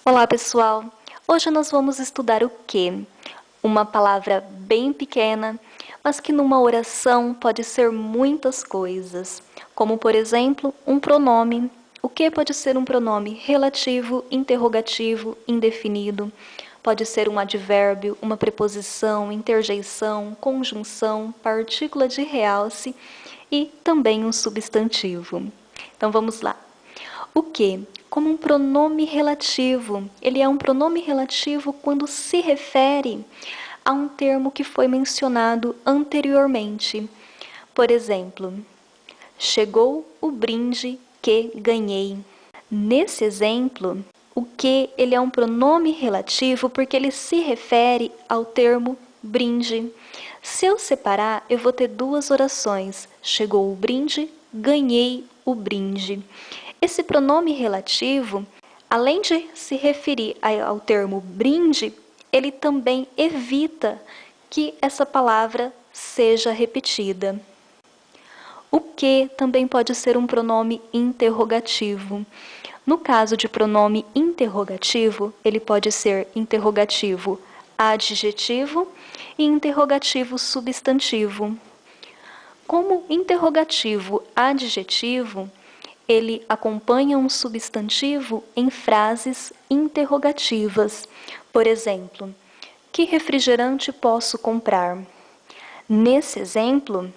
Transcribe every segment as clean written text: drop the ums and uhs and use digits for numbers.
Olá, pessoal! Hoje nós vamos estudar o que? Uma palavra bem pequena, mas que numa oração pode ser muitas coisas, como, por exemplo, um pronome. O que pode ser um pronome relativo, interrogativo, indefinido? Pode ser um advérbio, uma preposição, interjeição, conjunção, partícula de realce e também um substantivo. Então vamos lá. O que? Como um pronome relativo. Ele é um pronome relativo quando se refere a um termo que foi mencionado anteriormente. Por exemplo, chegou o brinde que ganhei. Nesse exemplo, o que ele é um pronome relativo porque ele se refere ao termo brinde. Se eu separar, eu vou ter duas orações. Chegou o brinde, ganhei o brinde. Esse pronome relativo, além de se referir ao termo brinde, ele também evita que essa palavra seja repetida. O que também pode ser um pronome interrogativo. No caso de pronome interrogativo, ele pode ser interrogativo adjetivo e interrogativo substantivo. Como interrogativo adjetivo, ele acompanha um substantivo em frases interrogativas. Por exemplo, que refrigerante posso comprar? Nesse exemplo,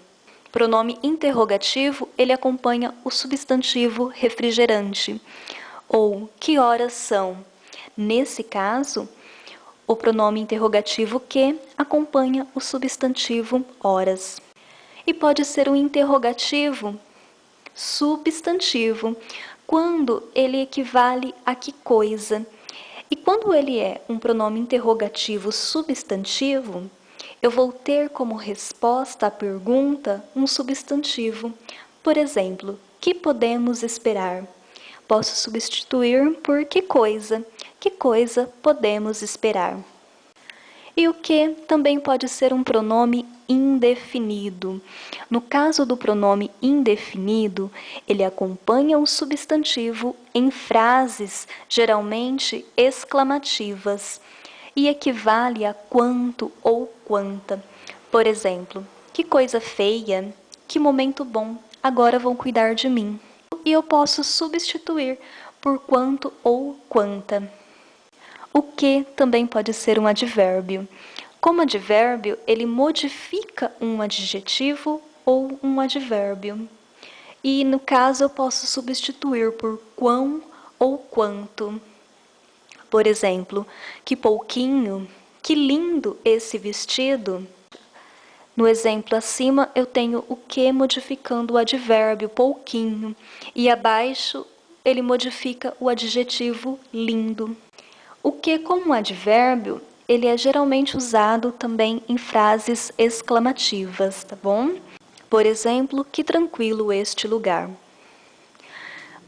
pronome interrogativo, ele acompanha o substantivo refrigerante. Ou, que horas são? Nesse caso, o pronome interrogativo que acompanha o substantivo horas. E pode ser um interrogativo substantivo, quando ele equivale a que coisa. E quando ele é um pronome interrogativo substantivo, eu vou ter como resposta à pergunta um substantivo. Por exemplo, que podemos esperar? Posso substituir por que coisa? Que coisa podemos esperar? E o que também pode ser um pronome indefinido. No caso do pronome indefinido, ele acompanha um substantivo em frases geralmente exclamativas e equivale a quanto ou quanta. Por exemplo, que coisa feia, que momento bom, agora vão cuidar de mim. E eu posso substituir por quanto ou quanta. O que também pode ser um advérbio. Como advérbio, ele modifica um adjetivo ou um advérbio. E no caso eu posso substituir por quão ou quanto. Por exemplo, que pouquinho, que lindo esse vestido. No exemplo acima eu tenho o que modificando o advérbio pouquinho e abaixo ele modifica o adjetivo lindo. O que, como advérbio, ele é geralmente usado também em frases exclamativas, tá bom? Por exemplo, que tranquilo este lugar.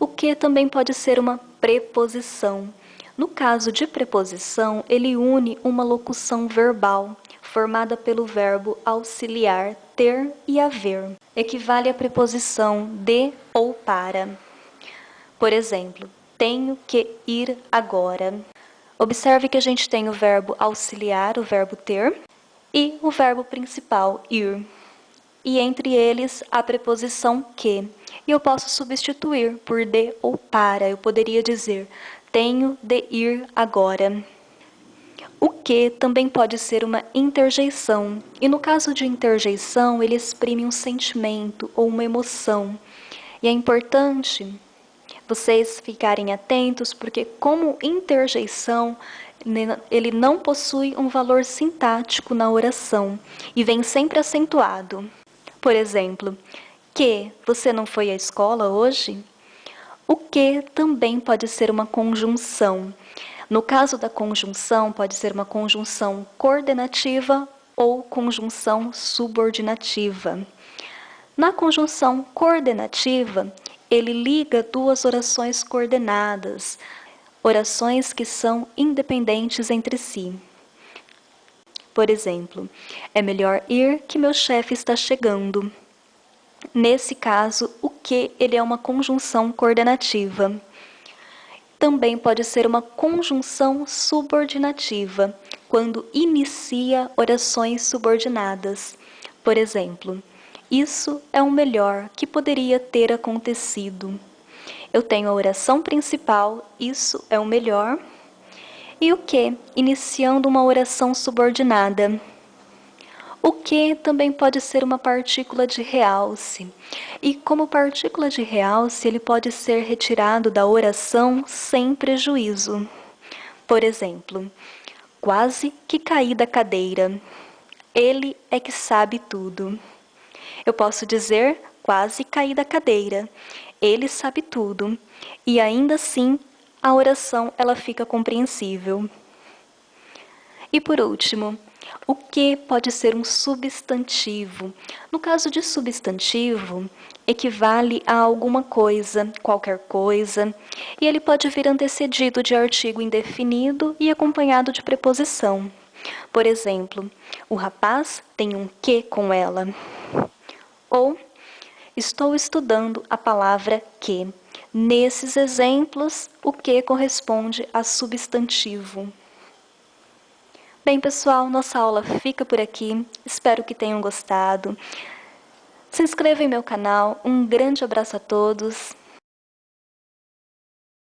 O que também pode ser uma preposição. No caso de preposição, ele une uma locução verbal, formada pelo verbo auxiliar ter e haver. Equivale à preposição de ou para. Por exemplo, tenho que ir agora. Observe que a gente tem o verbo auxiliar, o verbo ter, e o verbo principal, ir. E entre eles, a preposição que. E eu posso substituir por de ou para. Eu poderia dizer, tenho de ir agora. O que também pode ser uma interjeição. E no caso de interjeição, ele exprime um sentimento ou uma emoção. E é importante vocês ficarem atentos, porque como interjeição, ele não possui um valor sintático na oração e vem sempre acentuado. Por exemplo, que você não foi à escola hoje? O que também pode ser uma conjunção. No caso da conjunção, pode ser uma conjunção coordenativa ou conjunção subordinativa. Na conjunção coordenativa, ele liga duas orações coordenadas, orações que são independentes entre si. Por exemplo, é melhor ir que meu chefe está chegando. Nesse caso, o que ele é uma conjunção coordenativa. Também pode ser uma conjunção subordinativa, quando inicia orações subordinadas. Por exemplo, isso é o melhor que poderia ter acontecido. Eu tenho a oração principal, isso é o melhor. E o que? Iniciando uma oração subordinada. O que também pode ser uma partícula de realce. E como partícula de realce, ele pode ser retirado da oração sem prejuízo. Por exemplo, quase que caí da cadeira. Ele é que sabe tudo. Eu posso dizer quase caí da cadeira. Ele sabe tudo. E ainda assim, a oração ela fica compreensível. E por último, o que pode ser um substantivo? No caso de substantivo, equivale a alguma coisa, qualquer coisa, e ele pode vir antecedido de artigo indefinido e acompanhado de preposição. Por exemplo, o rapaz tem um que com ela. Ou, estou estudando a palavra que. Nesses exemplos, o que corresponde a substantivo. Bem, pessoal, nossa aula fica por aqui. Espero que tenham gostado. Se inscreva em meu canal. Um grande abraço a todos.